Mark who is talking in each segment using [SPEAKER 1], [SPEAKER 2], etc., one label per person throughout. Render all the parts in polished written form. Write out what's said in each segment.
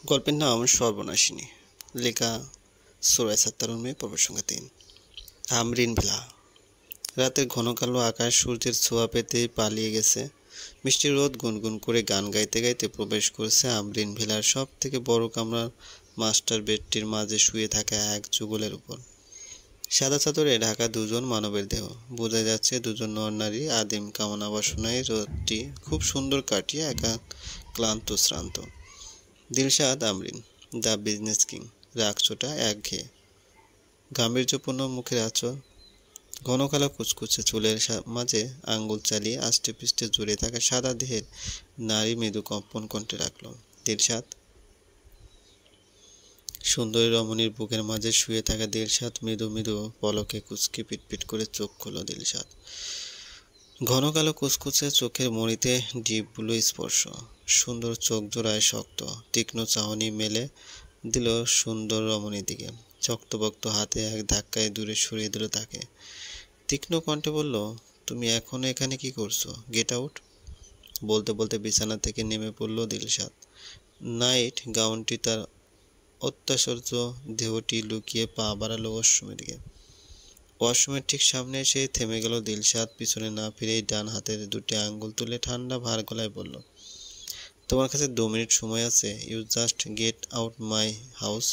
[SPEAKER 1] গল্পের নাম সর্বনাশিনী। লেখা সুরাই সাত্তারুন মে, পর্ব সংখ্যা 3। আমরিন ভিলা। রাতের ঘন কালো আকাশ সূর্যের ছোঁয়া পেতেই পালিয়ে গেছে। মিষ্টি রোদ গুনগুন করে গান গাইতে গাইতে প্রবেশ করছে আমরিন ভিলার সব থেকে বড় কামরার মাস্টার বেডটির মাঝে শুয়ে থাকা এক যুগলের উপর। সাদা চাদরে ঢাকা দুজন মানবের দেহ, বোঝা যাচ্ছে দুজন নর-নারী আদিম কামনা বাসনায় রাতটি খুব সুন্দর কাটিয়ে একা ক্লান্ত শ্রান্ত। Dilshad Amrin, the business king. রাগচোটা একঘেয়ে গাম্ভীর্যপূর্ণ মুখের আঁচল, ঘন কালো কুচকুচে চুলের মাঝে আঙ্গুল চালিয়ে আষ্টে পৃষ্ঠে জুড়ে থাকা সাদা দেহের নারী মৃদু কম্পন কণ্ঠে রাখল, দিলশাদ। সুন্দরী রমণীর বুকের মাঝে শুয়ে থাকা দিলশাদ মৃদু মৃদু পলকে কুচকে পিটপিট করে চোখ খুলল। দিলশাদ ঘন কালো কুচকুচে চোখের মণিতে ডিপ ব্লু স্পর্শ, সুন্দর চোখ জোড়ায় শক্ত তীক্ষ্ণ চাহনি মেলে দিল সুন্দর রমণীর দিকে। শক্তপোক্ত হাতে এক ধাক্কায় দূরে সরিয়ে দিল তাকে। তীক্ষ্ণ কণ্ঠে বলল, তুমি এখনো এখানে কি করছো? Get out. বলতে বলতে বিছানা থেকে নেমে পড়ল দিলশাদ। নাইট গাউনটি তার অত্যাশ্চর্য দেহটি লুকিয়ে পা বাড়ালো ওয়াশরুমের দিকে। ওয়াশরুমের ঠিক সামনে এসে থেমে গেল দিলশাদ। পিছনে না ফিরেই ডান হাতের দুটি আঙ্গুল তুলে ঠান্ডা ভার গলায় বলল, তোমার কাছে 2 মিনিট সময় আছে। You just get out my house.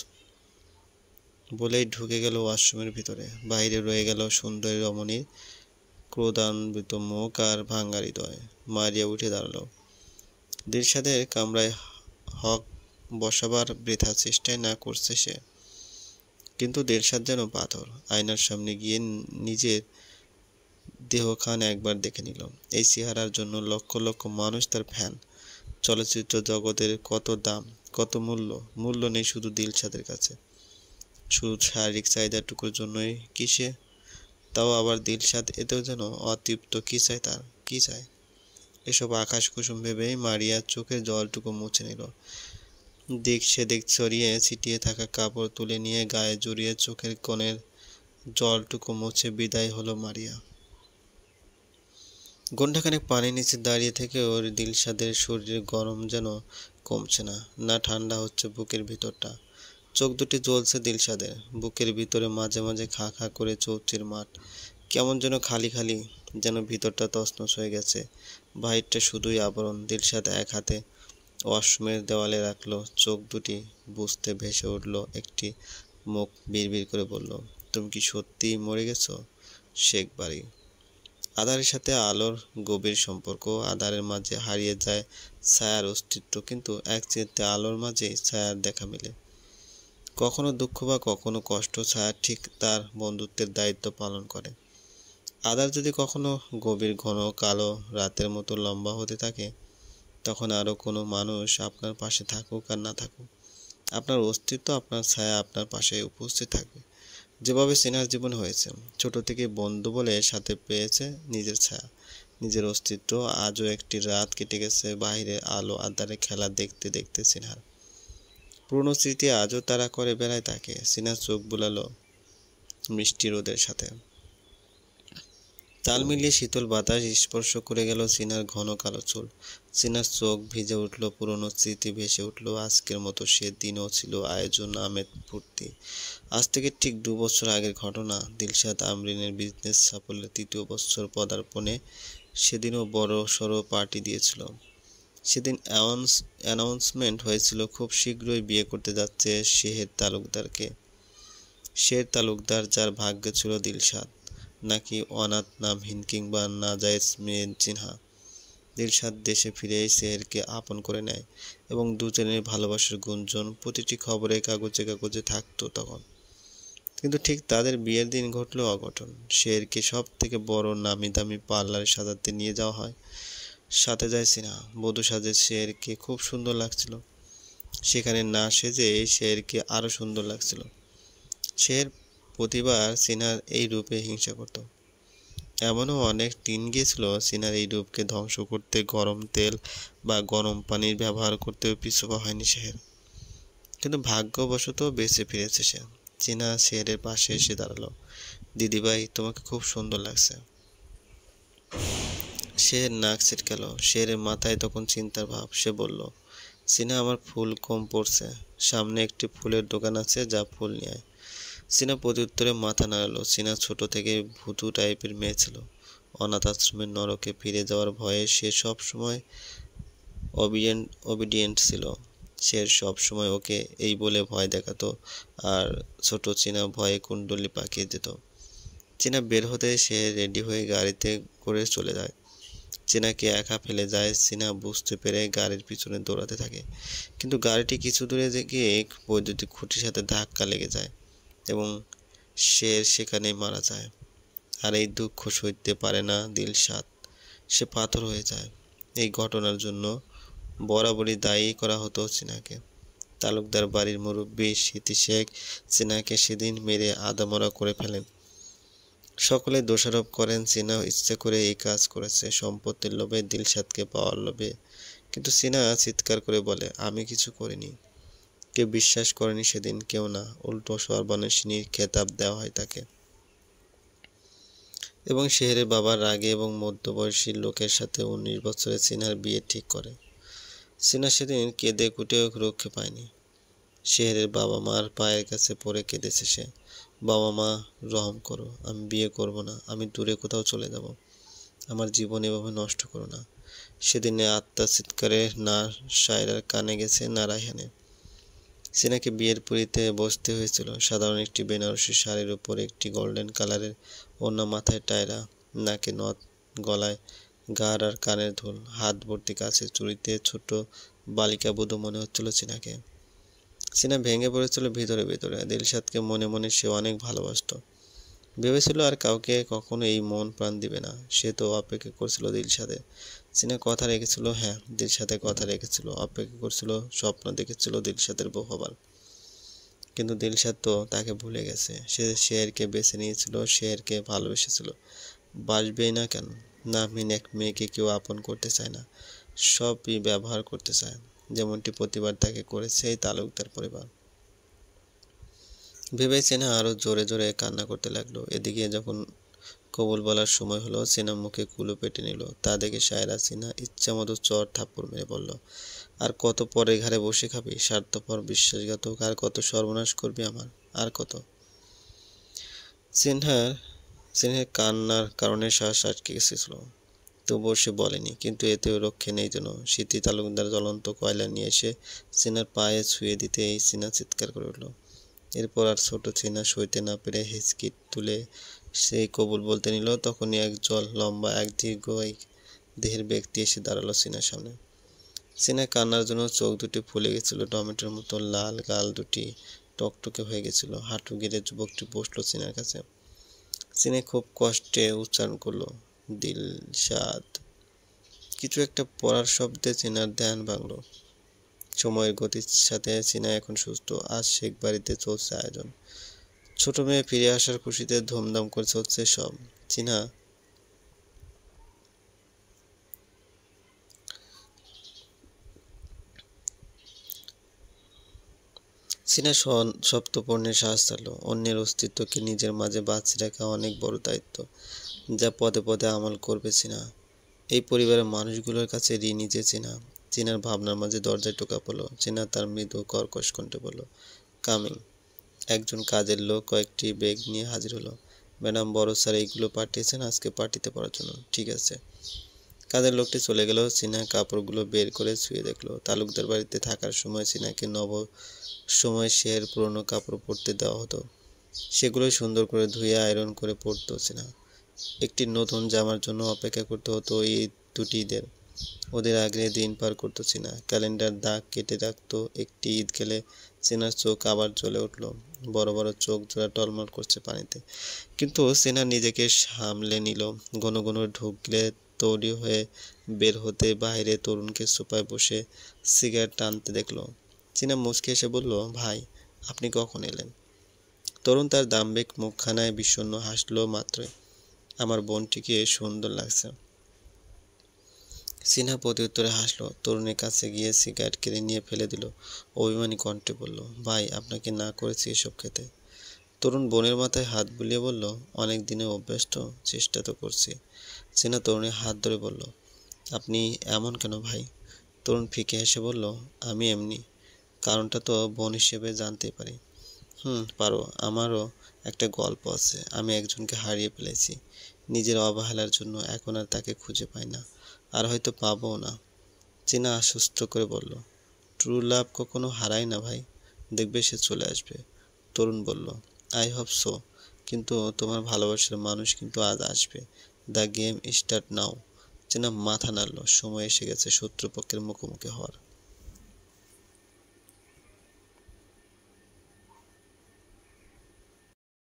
[SPEAKER 1] বলেই ঢুকে গেল ওয়াশরুমের ভিতরে। বাইরে রয়ে গেল সুন্দরী রমণীর ক্রোধান্বিত মুখ আর ভাঙা হৃদয়। মারিয়া উঠে দাঁড়ালো। দিলশাদের কামরায় হক বসাবার বৃথা চেষ্টায় না করছে সে, কিন্তু দিলশাদ যেন পাথর। আয়নার সামনে গিয়ে নিজের দেহখান একবার দেখে নিল। এই চেহারার জন্য লক্ষ লক্ষ মানুষ তার ফ্যান। চলচ্চিত্র জগতের কত দাম, কত মূল্য নেই শুধু দিলশাদের কাছে। শুধু শারীরিক চাহিদাটুকুর জন্যই কি সে? তাও আবার দিলশাদ এতেও যেন অতৃপ্ত। কি চায় তার? কি চায়? এসব আকাশ কুসুম ভেবেই মারিয়া চোখের জলটুকু মুছে নিল। দিক সেদিক ছড়িয়ে ছিটিয়ে থাকা কাপড় তুলে নিয়ে গায়ে জড়িয়ে চোখের কোণের জলটুকু মুছে বিদায় হলো মারিয়া। ঘণ্টাখানেক পানির নিচে দাঁড়িয়ে থেকে ওর দিলশাদের শরীরের গরম যেন কমছে না, না ঠান্ডা হচ্ছে বুকের ভিতরটা। চোখ দুটি জ্বলছে দিলশাদের। বুকের ভিতরে মাঝে মাঝে খা খা করে চৌচির মাঠ। কেমন যেন খালি খালি, যেন ভিতরটা তছনছ হয়ে গেছে। বাহিরটা শুধুই আবরণ। দিলশাদ এক হাতে ওয়াশরুমের দেওয়ালে রাখলো। চোখ দুটি বুঝতে ভেসে উঠল একটি মুখ বিড়বিড় করে বলল, তুমি কি সত্যিই মরে গেছো? শেখ বাড়ি। আধারের সাথে আলোর গভীর সম্পর্ক। আধারের মাঝে হারিয়ে যায় ছায়ার অস্তিত্ব, কিন্তু এক চিলতে আলোর মাঝেই ছায়ার দেখা মেলে। কখনো দুঃখ বা কখনো কষ্ট ছায়া ঠিক তার বন্ধুত্বের দায়িত্ব পালন করে। আধার যদি কখনো গভীর ঘন কালো রাতের মতো লম্বা হতে থাকে, তখন আরও কোনো মানুষ আপনার পাশে থাকুক আর না থাকুক, আপনার অস্তিত্ব, আপনার ছায়া আপনার পাশে উপস্থিত থাকবে। যেভাবে সিনহার জীবনে হয়েছে। ছোট থেকে বন্ধু বলে সাথে পেয়েছে নিজের ছায়া, নিজের অস্তিত্ব। আজও একটি রাত কেটে গেছে বাইরে আলো আঁধারে খেলা দেখতে দেখতে সিনহার। পুরনো স্মৃতি আজও তাড়া করে বেড়ায় তাকে। সিনহার চোখ বুলালো মিষ্টি রোদের সাথে। তাল মিলিয়ে শীতল বাতাস স্পর্শ করে গেল সিনহার ঘন কালো চুল। সিনহার চোখ ভিজে উঠল, পুরনো স্মৃতি ভেসে উঠল। আজকের মতো সে দিনও ছিল আয়োজন, আমেজ, ফুর্তি। আজ থেকে ঠিক 2 বছর আগের ঘটনা। দিলশাদ আমরিনের বিজনেস সাফল্যের 3য় বছর পদার্পণে সেদিনও বড় সড়ো পার্টি দিয়েছিল। সেদিন অ্যানাউন্সমেন্ট হয়েছিল খুব শীঘ্রই বিয়ে করতে যাচ্ছে শের তালুকদারকে। শের তালুকদার, যার ভাগ্য ছিল দিলশাদ নাকি অনাথ, নামহীন কিংবা নাজায়েজ মেয়ে সিনহা। দিলশাদ দেশে ফিরেই শেরকে আপন করে নেয় এবং দুজনের ভালোবাসার গুঞ্জন প্রতিটি খবরের কাগজে কাগজে থাকতো তখন। কিন্তু ঠিক তাদের বিয়ের দিন ঘটল অঘটন। শেরকে সব থেকে বড় নামি দামি পার্লারে সাজাতে নিয়ে যাওয়া হয়। সাথে যায় সিনহা। বধূ সাজে শেরকে খুব সুন্দর লাগছিল। সেখানে না সেজে শেরকে আরও সুন্দর লাগছিল। শের প্রতিবার সিনহার এই রূপে হিংসা করত। এমনও অনেক দিন গিয়েছিল সিনহার এই রূপকে ধ্বংস করতে গরম তেল বা গরম পানির ব্যবহার করতেও পিছুপা হয়নি শের। কিন্তু ভাগ্যবশত বেঁচে ফিরেছে সে। সিনহা শেরের পাশে এসে দাঁড়ালো। দিদিভাই, তোমাকে খুব সুন্দর লাগছে। শের নাক ছিটকালো। শেরের মাথায় তখন চিন্তার ভাব। সে বলল, সিনা, আমার ফুল কম পড়ছে, সামনে একটি ফুলের দোকান আছে, যা ফুল নিয়ে আয়। সিনা প্রত্যুত্তরে মাথা নাড়ালো। সিনা ছোট থেকে ভুতু টাইপের মেয়ে ছিল। অনাথ আশ্রমের নরকে ফিরে যাওয়ার ভয়ে সে সব সময় অবিডিয়েন্ট ছিল। সে সব সময় ওকে এই বলে ভয় দেখাতো, আর ছোট চীনা ভয়ে কুণ্ডলি পাকিয়ে দিত। চীনা বের হতে সে রেডি হয়ে গাড়িতে করে চলে যায়। চীনাকে একা ফেলে যায়। চীনা বুঝতে পেরে গাড়ির পিছনে দৌড়াতে থাকে, কিন্তু গাড়িটি কিছু দূরে গিয়ে বৈদ্যুতিক খুঁটির সাথে ধাক্কা লেগে যায় এবং সে সেখানেই মারা যায়। আর এই দুঃখ সইতে পারে না দিলশাদ। সে পাথর হয়ে যায়। এই ঘটনার জন্য বরাবরই দায়ী করা হতো চীনাকে। তালুকদার বাড়ির মুরব্বি স্মৃতি শেখ চীনাকে সেদিন মেরে আধামরা করে ফেলেন। সকলে দোষারোপ করেন চীনা ইচ্ছে করে এই কাজ করেছে, সম্পত্তির লোভে, দিলশাদকে পাওয়ার লোভে। কিন্তু চীনা চিৎকার করে বলে, আমি কিছু করিনি। কেউ বিশ্বাস করেনি সেদিন, কেউ না। উল্টো সর্বনাশিনীর খেতাব দেওয়া হয় তাকে। এবং শেহরের বাবার রাগে এবং মধ্যবয়সী লোকের সাথে 19 বছরের চীনার বিয়ে ঠিক করে। চীনা সেদিন কেঁদে কুটে রক্ষে পায়নি। শেহরের বাবা মার পায়ের কাছে পড়ে কেঁদেছে সে। বাবা মা, রহম করো, আমি বিয়ে করব না, আমি দূরে কোথাও চলে যাব, আমার জীবন এভাবে নষ্ট করো না। সেদিনে আত্মার চিৎকারে না সায়রার কানে গেছে না রায়হানের। চীনাকে বিয়ের পিঁড়িতে বসতে হয়েছিল। সাধারণ একটি বেনারসি শাড়ির উপর একটি গোল্ডেন কালারের ওড়না, মাথায় টায়রা, নাকে নথ, গলায় গাঢ় আর কানের দুল, হাত ভর্তি কাচের চুড়িতে ছোট বালিকা বধূ মনে হচ্ছিল চীনাকে। চীনা ভেঙে পড়েছিল ভিতরে ভিতরে। দিলশাদকে মনে মনে সে অনেক ভালোবাসতো। ভেবেছিল আর কাউকে কখনো এই মন প্রাণ দিবে না। সে তো অপেক্ষা করছিল দিলশাদের। চীনা কথা রেখেছিল, হ্যাঁ দিলশাদের কথা রেখেছিল। অপেক্ষা করছিল, স্বপ্ন দেখেছিল দিলশাদের বউ হবার। কিন্তু দিলশাদ তো তাকে ভুলে গেছে। সে শেরকে বেছে নিয়েছিল, শেরকে ভালোবেসেছিল। বাসবেই না কেন? নামহীন এক মেয়েকে কেউ আপন করতে চায় না, সবই ব্যবহার করতে চায়, যেমনটি প্রতিবার তাকে করেছে এই তালুকদার পরিবার। ভেবে চেনা আরো জোরে জোরে কান্না করতে লাগলো। এদিকে যখন কবুল বলার সময় হলো, চেনা মুখে কুলো পেটে নিল। তা দেখে সায়রা চীনা ইচ্ছামতো চর থাপ্পড় মেরে বলল, আর কত পরের ঘাড়ে বসে খাবি? স্বার্থপর, বিশ্বাসঘাতক, আর কত সর্বনাশ করবি আমার, আর কত? সিনহার কান্নার কারণে শ্বাস আটকে গেছিল, তবুও সে বলেনি। কিন্তু এতেও রক্ষে নেই যেন। স্মৃতি তালুকদার জ্বলন্ত কয়লা নিয়ে এসে চীনার পায়ে ছুঁয়ে দিতেই চীনা চিৎকার করে উঠল। এরপর আর ছোট চীনা সইতে না পেরে হিচকি তুলে সেই কবুল বলতে নিল। তখনই এক লম্বা, এক দীর্ঘ দেহের ব্যক্তি এসে দাঁড়ালো চীনার সামনে। চীনা কান্নার জন্য চোখ দুটি ফুলে গেছিল, টমেটোর মতো লাল, গাল দুটি টকটকে হয়ে গেছিল। হাঁটু গেড়ে যুবকটি বসলো চীনার কাছে। চীনা খুব কষ্টে উচ্চারণ করলো, দিলশাদ। কিছু একটা পড়ার শব্দে চীনার ধ্যান ভাঙল। সময়ের গতির সাথে চীনা এখন সুস্থ। আজ শেখ বাড়িতে চলছে আয়োজন। ছোট মেয়ে ফিরে আসার খুশিতে ধুমধাম করে চলছে সব। চীনা চীনা সপ্তপর্ণে শ্বাস ছাড়ল। অন্যের অস্তিত্বকে নিজের মাঝে বাঁচিয়ে রাখা অনেক বড় দায়িত্ব, যা পদে পদে আমল করবে চীনা। এই পরিবারের মানুষগুলোর কাছে ঋণী যে চীনা। চীনার ভাবনার মাঝে দরজায় টোকা পড়ল। চীনা তার মৃদু কর্কশ কণ্ঠে বলল, কামিং। একজন কাজের লোক কয়েকটি ব্যাগ নিয়ে হাজির হলো। ম্যাডাম, বড় স্যার এইগুলো পাঠিয়েছেন আজকে পার্টিতে পড়ার জন্য। ঠিক আছে। কাজের লোকটি চলে গেল। চীনা কাপড়গুলো বের করে ছুঁয়ে দেখলো। তালুকদার বাড়িতে থাকার সময় চীনাকে সময় শের পুরনো কাপড় পরতে দেওয়া হতো। সেগুলোই সুন্দর করে ধুয়ে আয়রন করে পরতো চীনা। একটি নতুন জামার জন্য অপেক্ষা করতে হতো এই দুটি ঈদের। ওদের আগ্রহে দিন পার করতো চীনা। ক্যালেন্ডার দাগ কেটে রাখতো। একটি ঈদ গেলে চীনার চোখ আবার জ্বলে উঠল। বড় বড় চোখ জোড়া টলমল করছে পানিতে। কিন্তু চীনা নিজেকে সামলে নিল। ঘন ঘন ঢুকলে তৈরি হয়ে বের হতে বাইরে তরুণকে সোফায় বসে সিগারেট টানতে দেখলো। চীনা মুচকে এসে বলল, ভাই আপনি কখন এলেন? তরুণ তার দাম্ভিক মুখখানায় বিষণ্ণ হাসলো মাত্রই। আমার বোনটিকে সুন্দর লাগছে। চীনা প্রত্যুত্তরে হাসলো। তরুণের কাছে গিয়ে সিগারেট কেড়ে নিয়ে ফেলে দিল। অভিমানী কণ্ঠে বলল, ভাই আপনাকে না করেছি এসব খেতে। তরুণ বোনের মাথায় হাত বুলিয়ে বলল, অনেক দিনে অভ্যাস তো, চেষ্টা তো করছি। চীনা তরুণের হাত ধরে বলল, আপনি এমন কেন ভাই? তরুণ ফিকে হেসে বলল, আমি এমনি। কারণটা তো বোন হিসেবে জানতেই পারি। পারো। আমারও একটা গল্প আছে। আমি একজনকে হারিয়ে ফেলেছি নিজের অবহেলার জন্য। এখন আর তাকে খুঁজে পাই না, আর হয়তো পাবও না। চীনা আশ্বস্ত করে বলল, ট্রু লাভ কখনো হারায় না ভাই, দেখবে সে চলে আসবে। তরুণ বলল, আই হোপ সো। কিন্তু তোমার ভালোবাসার মানুষ কিন্তু আজ আসবে। The game start now. চীনা মাথা নাড়ল। সময় এসে গেছে শত্রুপক্ষের মুখোমুখি হওয়ার।